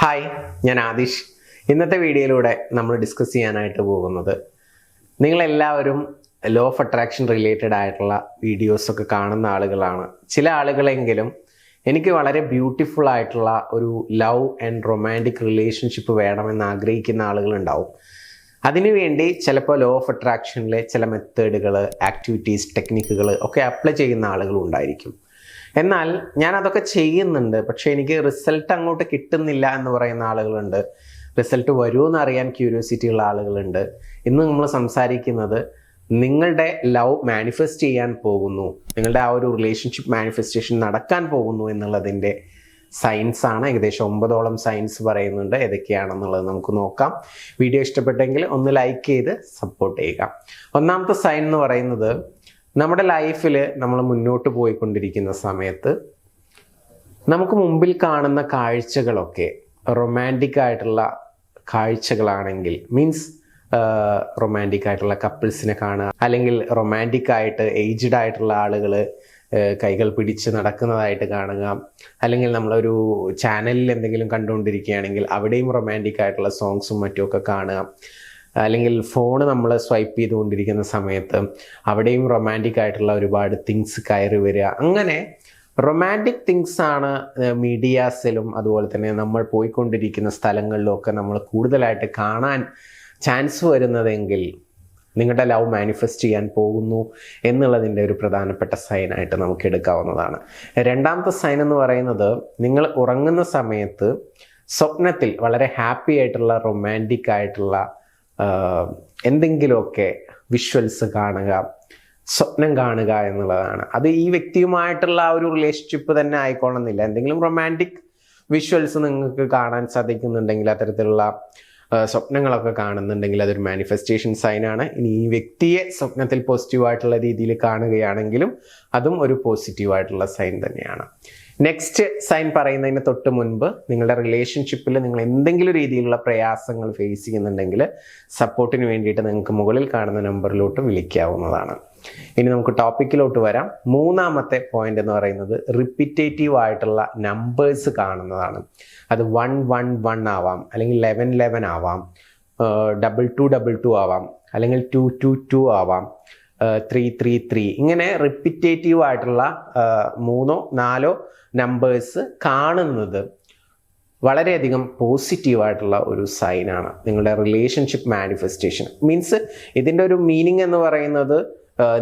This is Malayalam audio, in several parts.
ഹായ്, ഞാൻ ആദിഷ്. ഇന്നത്തെ വീഡിയോയിലൂടെ നമ്മൾ ഡിസ്കസ് ചെയ്യാനായിട്ട് പോകുന്നത്, നിങ്ങളെല്ലാവരും ലോ ഓഫ് അട്രാക്ഷൻ റിലേറ്റഡ് ആയിട്ടുള്ള വീഡിയോസൊക്കെ കാണുന്ന ആളുകളാണ്. ചില ആളുകളെങ്കിലും എനിക്ക് വളരെ ബ്യൂട്ടിഫുൾ ആയിട്ടുള്ള ഒരു ലവ് ആൻഡ് റൊമാൻറ്റിക് റിലേഷൻഷിപ്പ് വേണമെന്ന് ആഗ്രഹിക്കുന്ന ആളുകളുണ്ടാവും. അതിനുവേണ്ടി ചിലപ്പോൾ ലോ ഓഫ് അട്രാക്ഷനിലെ ചില മെത്തേഡുകൾ, ആക്ടിവിറ്റീസ്, ടെക്നിക്കുകൾ ഒക്കെ അപ്ലൈ ചെയ്യുന്ന ആളുകളും ഉണ്ടായിരിക്കും. എന്നാൽ ഞാൻ അതൊക്കെ ചെയ്യുന്നുണ്ട്, പക്ഷേ എനിക്ക് റിസൾട്ട് അങ്ങോട്ട് കിട്ടുന്നില്ല എന്ന് പറയുന്ന ആളുകളുണ്ട്. റിസൾട്ട് വരുമെന്ന് അറിയാൻ ക്യൂരിയോസിറ്റി ഉള്ള ആളുകളുണ്ട്. ഇന്ന് നമ്മൾ സംസാരിക്കുന്നത് നിങ്ങളുടെ ലവ് മാനിഫെസ്റ്റ് ചെയ്യാൻ പോകുന്നു, നിങ്ങളുടെ ആ ഒരു റിലേഷൻഷിപ്പ് മാനിഫെസ്റ്റേഷൻ നടക്കാൻ പോകുന്നു എന്നുള്ളതിൻ്റെ സയൻസ് ആണ്. ഏകദേശം 9ഓളം സയൻസ് പറയുന്നുണ്ട്. ഏതൊക്കെയാണെന്നുള്ളത് നമുക്ക് നോക്കാം. വീഡിയോ ഇഷ്ടപ്പെട്ടെങ്കിൽ ഒന്ന് ലൈക്ക് ചെയ്ത് സപ്പോർട്ട് ചെയ്യുക. ഒന്നാമത്തെ സൈൻ എന്ന് പറയുന്നത്, നമ്മുടെ ലൈഫിൽ നമ്മൾ മുന്നോട്ട് പോയിക്കൊണ്ടിരിക്കുന്ന സമയത്ത് നമുക്ക് മുമ്പിൽ കാണുന്ന കാഴ്ചകളൊക്കെ റൊമാൻറ്റിക് ആയിട്ടുള്ള കാഴ്ചകളാണെങ്കിൽ, മീൻസ് റൊമാൻറ്റിക് ആയിട്ടുള്ള കപ്പിൾസിനെ കാണുക, അല്ലെങ്കിൽ റൊമാൻറ്റിക് ആയിട്ട് ഏജ്ഡ് ആയിട്ടുള്ള ആളുകൾ കൈകൾ പിടിച്ച് നടക്കുന്നതായിട്ട് കാണുക, അല്ലെങ്കിൽ നമ്മളൊരു ചാനലിൽ എന്തെങ്കിലും കണ്ടുകൊണ്ടിരിക്കുകയാണെങ്കിൽ അവിടെയും റൊമാൻറ്റിക് ആയിട്ടുള്ള സോങ്സും മറ്റുമൊക്കെ കാണുക, അല്ലെങ്കിൽ ഫോൺ നമ്മൾ സ്വൈപ്പ് ചെയ്തുകൊണ്ടിരിക്കുന്ന സമയത്ത് അവിടെയും റൊമാൻറ്റിക് ആയിട്ടുള്ള ഒരുപാട് തിങ്സ് കയറി വരിക. അങ്ങനെ റൊമാൻറ്റിക് തിങ്സ് ആണ് മീഡിയാസിലും അതുപോലെ തന്നെ നമ്മൾ പോയിക്കൊണ്ടിരിക്കുന്ന സ്ഥലങ്ങളിലും ഒക്കെ നമ്മൾ കൂടുതലായിട്ട് കാണാൻ ചാൻസ് വരുന്നതെങ്കിൽ നിങ്ങളുടെ ലവ് മാനിഫെസ്റ്റ് ചെയ്യാൻ പോകുന്നു എന്നുള്ളതിൻ്റെ ഒരു പ്രധാനപ്പെട്ട സൈനായിട്ട് നമുക്ക് എടുക്കാവുന്നതാണ്. രണ്ടാമത്തെ സൈൻ എന്ന് പറയുന്നത്, നിങ്ങൾ ഉറങ്ങുന്ന സമയത്ത് സ്വപ്നത്തിൽ വളരെ ഹാപ്പി ആയിട്ടുള്ള റൊമാൻറ്റിക് ആയിട്ടുള്ള എന്തെങ്കിലുമൊക്കെ വിഷ്വൽസ് കാണുക, സ്വപ്നം കാണുക എന്നുള്ളതാണ്. അത് ഈ വ്യക്തിയുമായിട്ടുള്ള ആ ഒരു റിലേഷൻഷിപ്പ് തന്നെ ആയിക്കൊള്ളുന്നില്ല. എന്തെങ്കിലും റൊമാൻറ്റിക് വിഷ്വൽസ് നിങ്ങൾക്ക് കാണാൻ സാധിക്കുന്നുണ്ടെങ്കിൽ, അത്തരത്തിലുള്ള സ്വപ്നങ്ങളൊക്കെ കാണുന്നുണ്ടെങ്കിൽ അതൊരു മാനിഫെസ്റ്റേഷൻ സൈനാണ്. ഇനി ഈ വ്യക്തിയെ സ്വപ്നത്തിൽ പോസിറ്റീവായിട്ടുള്ള രീതിയിൽ കാണുകയാണെങ്കിലും അതും ഒരു പോസിറ്റീവായിട്ടുള്ള സൈൻ തന്നെയാണ്. നെക്സ്റ്റ് സൈൻ പറയുന്നതിന് തൊട്ട് മുൻപ്, നിങ്ങളുടെ റിലേഷൻഷിപ്പിൽ നിങ്ങൾ എന്തെങ്കിലും രീതിയിലുള്ള പ്രയാസങ്ങൾ ഫേസ് ചെയ്യുന്നുണ്ടെങ്കിൽ സപ്പോർട്ടിന് വേണ്ടിയിട്ട് നിങ്ങൾക്ക് മുകളിൽ കാണുന്ന നമ്പറിലോട്ട് വിളിക്കാവുന്നതാണ്. ഇനി നമുക്ക് ടോപ്പിക്കിലോട്ട് വരാം. മൂന്നാമത്തെ പോയിന്റ് എന്ന് പറയുന്നത്, റിപ്പീറ്റേറ്റീവ് ആയിട്ടുള്ള നമ്പേഴ്സ് കാണുന്നതാണ്. അത് 111 ആവാം, അല്ലെങ്കിൽ 1111 ആവാം, 2222 ആവാം, അല്ലെങ്കിൽ 222 ആവാം, 333. ഇങ്ങനെ റിപ്പീറ്റേറ്റീവ് ആയിട്ടുള്ള 3ഓ 4ഓ നമ്പേഴ്സ് കാണുന്നത് വളരെയധികം പോസിറ്റീവായിട്ടുള്ള ഒരു സൈനാണ് നിങ്ങളുടെ റിലേഷൻഷിപ്പ് മാനിഫെസ്റ്റേഷൻ. മീൻസ് ഇതിൻ്റെ ഒരു മീനിങ് എന്ന് പറയുന്നത്,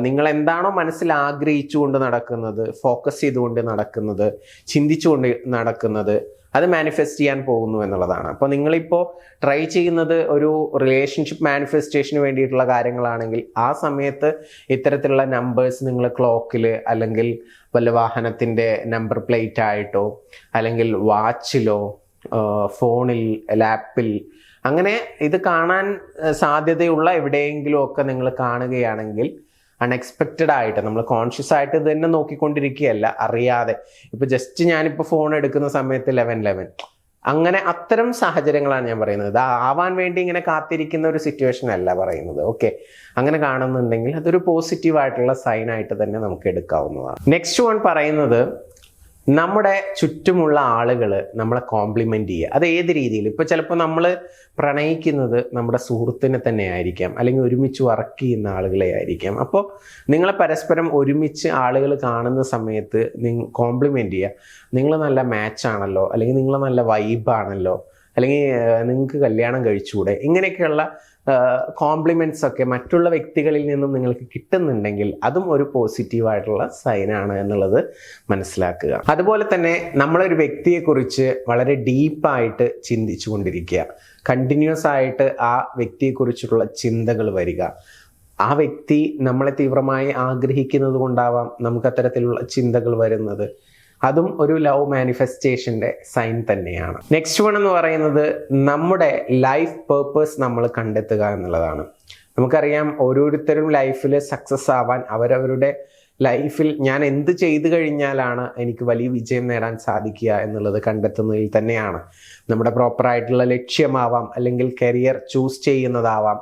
നിങ്ങൾ എന്താണോ മനസ്സിൽ ആഗ്രഹിച്ചുകൊണ്ട് നടക്കുന്നത്, ഫോക്കസ് ചെയ്തുകൊണ്ട് നടക്കുന്നത്, ചിന്തിച്ചുകൊണ്ട് നടക്കുന്നത്, അത് മാനിഫെസ്റ്റ് ചെയ്യാൻ പോകുന്നു എന്നുള്ളതാണ്. അപ്പോൾ നിങ്ങളിപ്പോൾ ട്രൈ ചെയ്യുന്നത് ഒരു റിലേഷൻഷിപ്പ് മാനിഫെസ്റ്റേഷന് വേണ്ടിയിട്ടുള്ള കാര്യങ്ങളാണെങ്കിൽ ആ സമയത്ത് ഇത്തരത്തിലുള്ള നമ്പേഴ്സ് നിങ്ങൾ ക്ലോക്കിൽ, അല്ലെങ്കിൽ വല്ല വാഹനത്തിൻ്റെ നമ്പർ പ്ലേറ്റ് ആയിട്ടോ, അല്ലെങ്കിൽ വാച്ചിലോ, ഫോണിൽ, ലാപ്പിൽ, അങ്ങനെ ഇത് കാണാൻ സാധ്യതയുള്ള എവിടെയെങ്കിലും ഒക്കെ നിങ്ങൾ കാണുകയാണെങ്കിൽ, അൺഎക്സ്പെക്റ്റഡ് ആയിട്ട്, നമ്മൾ കോൺഷ്യസ് ആയിട്ട് ഇത് തന്നെ നോക്കിക്കൊണ്ടിരിക്കുകയല്ല, അറിയാതെ, ഇപ്പോൾ ജസ്റ്റ് ഞാനിപ്പോൾ ഫോൺ എടുക്കുന്ന സമയത്ത് 1111, അങ്ങനെ അത്തരം സാഹചര്യങ്ങളാണ് ഞാൻ പറയുന്നത്. ഇത് ആവാൻ വേണ്ടി ഇങ്ങനെ കാത്തിരിക്കുന്ന ഒരു സിറ്റുവേഷൻ അല്ല പറയുന്നത്. ഓക്കെ, അങ്ങനെ കാണുന്നുണ്ടെങ്കിൽ അതൊരു പോസിറ്റീവായിട്ടുള്ള സൈനായിട്ട് തന്നെ നമുക്ക് എടുക്കാവുന്നതാണ്. നെക്സ്റ്റ് വൺ പറയുന്നത്, നമ്മുടെ ചുറ്റുമുള്ള ആളുകൾ നമ്മളെ കോംപ്ലിമെൻ്റ് ചെയ്യുക. അത് ഏത് രീതിയിൽ? ഇപ്പോൾ ചിലപ്പോൾ നമ്മൾ പ്രണയിക്കുന്നത് നമ്മുടെ സുഹൃത്തിനെ തന്നെ ആയിരിക്കാം, അല്ലെങ്കിൽ ഒരുമിച്ച് വർക്ക് ചെയ്യുന്ന ആളുകളെ ആയിരിക്കാം. അപ്പോൾ നിങ്ങളെ പരസ്പരം ഒരുമിച്ച് ആളുകൾ കാണുന്ന സമയത്ത് കോംപ്ലിമെൻ്റ് ചെയ്യുക. നിങ്ങൾ നല്ല മാച്ചാണല്ലോ, അല്ലെങ്കിൽ നിങ്ങൾ നല്ല വൈബാണല്ലോ, അല്ലെങ്കിൽ നിങ്ങൾക്ക് കല്യാണം കഴിച്ചുകൂടെ, ഇങ്ങനെയൊക്കെയുള്ള കോംപ്ലിമെൻറ്റ്സ് ഒക്കെ മറ്റുള്ള വ്യക്തികളിൽ നിന്നും നിങ്ങൾക്ക് കിട്ടുന്നുണ്ടെങ്കിൽ അതും ഒരു പോസിറ്റീവായിട്ടുള്ള സൈനാണ് എന്നുള്ളത് മനസ്സിലാക്കുക. അതുപോലെ തന്നെ നമ്മളൊരു വ്യക്തിയെക്കുറിച്ച് വളരെ ഡീപ്പായിട്ട് ചിന്തിച്ചു കൊണ്ടിരിക്കുക, കണ്ടിന്യൂസ് ആയിട്ട് ആ വ്യക്തിയെക്കുറിച്ചുള്ള ചിന്തകൾ വരിക. ആ വ്യക്തി നമ്മളെ തീവ്രമായി ആഗ്രഹിക്കുന്നത് കൊണ്ടാവാം നമുക്ക് അത്തരത്തിലുള്ള ചിന്തകൾ വരുന്നത്. അതും ഒരു ലവ് മാനിഫെസ്റ്റേഷൻ്റെ സൈൻ തന്നെയാണ്. നെക്സ്റ്റ് വൺ എന്ന് പറയുന്നത്, നമ്മുടെ ലൈഫ് പേർപ്പസ് നമ്മൾ കണ്ടെത്തുക എന്നുള്ളതാണ്. നമുക്കറിയാം, ഓരോരുത്തരും ലൈഫിൽ സക്സസ് ആവാൻ അവരവരുടെ ലൈഫിൽ ഞാൻ എന്ത് ചെയ്തു കഴിഞ്ഞാലാണ് എനിക്ക് വലിയ വിജയം നേടാൻ സാധിക്കുക എന്നുള്ളത് കണ്ടെത്തുന്നതിൽ തന്നെയാണ്. നമ്മുടെ പ്രോപ്പറായിട്ടുള്ള ലക്ഷ്യമാവാം, അല്ലെങ്കിൽ കരിയർ ചൂസ് ചെയ്യുന്നതാവാം,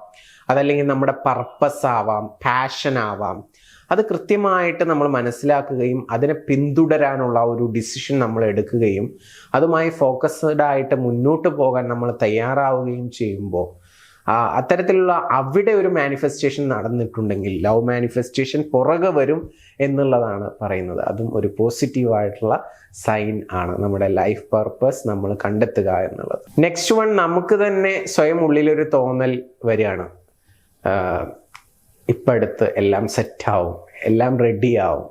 അതല്ലെങ്കിൽ നമ്മുടെ പർപ്പസ് ആവാം, പാഷൻ ആവാം, അത് കൃത്യമായിട്ട് നമ്മൾ മനസ്സിലാക്കുകയും അതിനെ പിന്തുടരാനുള്ള ഒരു ഡിസിഷൻ നമ്മൾ എടുക്കുകയും അതുമായി ഫോക്കസ്ഡ് ആയിട്ട് മുന്നോട്ട് പോകാൻ നമ്മൾ തയ്യാറാവുകയും ചെയ്യുമ്പോൾ അത്തരത്തിലുള്ള അവിടെ ഒരു മാനിഫെസ്റ്റേഷൻ നടന്നിട്ടുണ്ടെങ്കിൽ ലവ് മാനിഫെസ്റ്റേഷൻ പുറകെ വരും എന്നുള്ളതാണ് പറയുന്നത്. അതും ഒരു പോസിറ്റീവായിട്ടുള്ള സൈൻ ആണ്, നമ്മുടെ ലൈഫ് പർപ്പസ് നമ്മൾ കണ്ടെത്തുക എന്നുള്ളത്. നെക്സ്റ്റ് വൺ, നമുക്ക് തന്നെ സ്വയം ഉള്ളിലൊരു തോന്നൽ വരികയാണ്, ഇപ്പം അടുത്ത് എല്ലാം സെറ്റാവും, എല്ലാം റെഡിയാവും.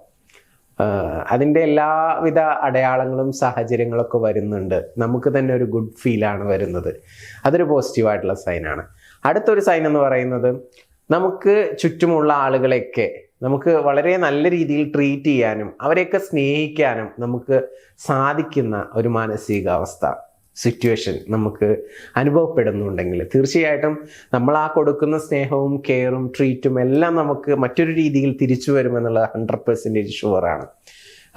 അതിൻ്റെ എല്ലാവിധ അടയാളങ്ങളും സാഹചര്യങ്ങളൊക്കെ വരുന്നുണ്ട്. നമുക്ക് തന്നെ ഒരു ഗുഡ് ഫീലാണ് വരുന്നത്. അതൊരു പോസിറ്റീവായിട്ടുള്ള സൈനാണ്. അടുത്തൊരു സൈൻ എന്ന് പറയുന്നത്, നമുക്ക് ചുറ്റുമുള്ള ആളുകളെയൊക്കെ നമുക്ക് വളരെ നല്ല രീതിയിൽ ട്രീറ്റ് ചെയ്യാനും അവരെയൊക്കെ സ്നേഹിക്കാനും നമുക്ക് സാധിക്കുന്ന ഒരു മാനസികാവസ്ഥ, സിറ്റുവേഷൻ നമുക്ക് അനുഭവപ്പെടുന്നുണ്ടെങ്കിൽ തീർച്ചയായിട്ടും നമ്മൾ ആ കൊടുക്കുന്ന സ്നേഹവും കെയറും ട്രീറ്റും എല്ലാം നമുക്ക് മറ്റൊരു രീതിയിൽ തിരിച്ചു വരുമെന്നുള്ളത് 100% ഷുവറാണ്.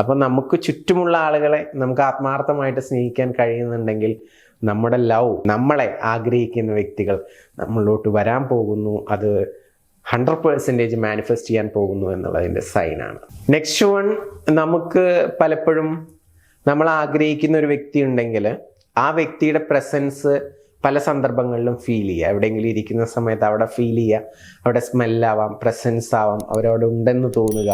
അപ്പം നമുക്ക് ചുറ്റുമുള്ള ആളുകളെ നമുക്ക് ആത്മാർത്ഥമായിട്ട് സ്നേഹിക്കാൻ കഴിയുന്നുണ്ടെങ്കിൽ നമ്മുടെ ലവ്, നമ്മളെ ആഗ്രഹിക്കുന്ന വ്യക്തികൾ നമ്മളിലോട്ട് വരാൻ പോകുന്നു. അത് 100% മാനിഫെസ്റ്റ് ചെയ്യാൻ പോകുന്നു എന്നുള്ളതിൻ്റെ സൈനാണ്. നെക്സ്റ്റ് വൺ, നമുക്ക് പലപ്പോഴും നമ്മൾ ആഗ്രഹിക്കുന്ന ഒരു വ്യക്തി ഉണ്ടെങ്കിൽ ആ വ്യക്തിയുടെ പ്രസൻസ് പല സന്ദർഭങ്ങളിലും ഫീൽ ചെയ്യുക. എവിടെയെങ്കിലും ഇരിക്കുന്ന സമയത്ത് അവിടെ ഫീൽ ചെയ്യുക, അവിടെ സ്മെല്ലാവാം, പ്രസൻസ് ആവാം, അവരവിടെ ഉണ്ടെന്ന് തോന്നുക.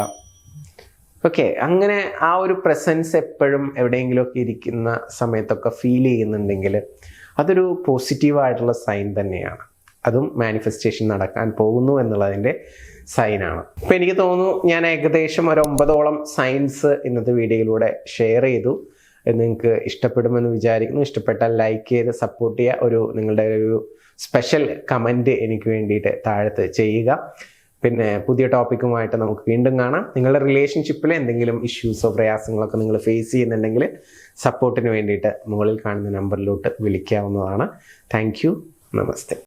ഓക്കെ, അങ്ങനെ ആ ഒരു പ്രസൻസ് എപ്പോഴും എവിടെയെങ്കിലുമൊക്കെ ഇരിക്കുന്ന സമയത്തൊക്കെ ഫീൽ ചെയ്യുന്നുണ്ടെങ്കിൽ അതൊരു പോസിറ്റീവായിട്ടുള്ള സൈൻ തന്നെയാണ്. അതും മാനിഫെസ്റ്റേഷൻ നടക്കാൻ പോകുന്നു എന്നുള്ളതിൻ്റെ സൈനാണ്. ഇപ്പം എനിക്ക് തോന്നുന്നു ഞാൻ ഏകദേശം ഒരു 9ഓളം സൈൻസ് ഇന്നത്തെ വീഡിയോയിലൂടെ ഷെയർ ചെയ്തു. നിങ്ങൾക്ക് ഇഷ്ടപ്പെടുമെന്ന് വിചാരിക്കുന്നു. ഇഷ്ടപ്പെട്ടാൽ ലൈക്ക് ചെയ്ത് സപ്പോർട്ട് ചെയ്യുക. നിങ്ങളുടെ ഒരു സ്പെഷ്യൽ കമൻറ്റ് എനിക്ക് വേണ്ടിയിട്ട് താഴത്ത് ചെയ്യുക. പിന്നെ പുതിയ ടോപ്പിക്കുമായിട്ട് നമുക്ക് വീണ്ടും കാണാം. നിങ്ങളുടെ റിലേഷൻഷിപ്പിൽ എന്തെങ്കിലും ഇഷ്യൂസോ പ്രയാസങ്ങളൊക്കെ നിങ്ങൾ ഫേസ് ചെയ്യുന്നുണ്ടെങ്കിൽ സപ്പോർട്ടിന് വേണ്ടിയിട്ട് മുകളിൽ കാണുന്ന നമ്പറിലോട്ട് വിളിക്കാവുന്നതാണ്. Thank you. നമസ്തേ.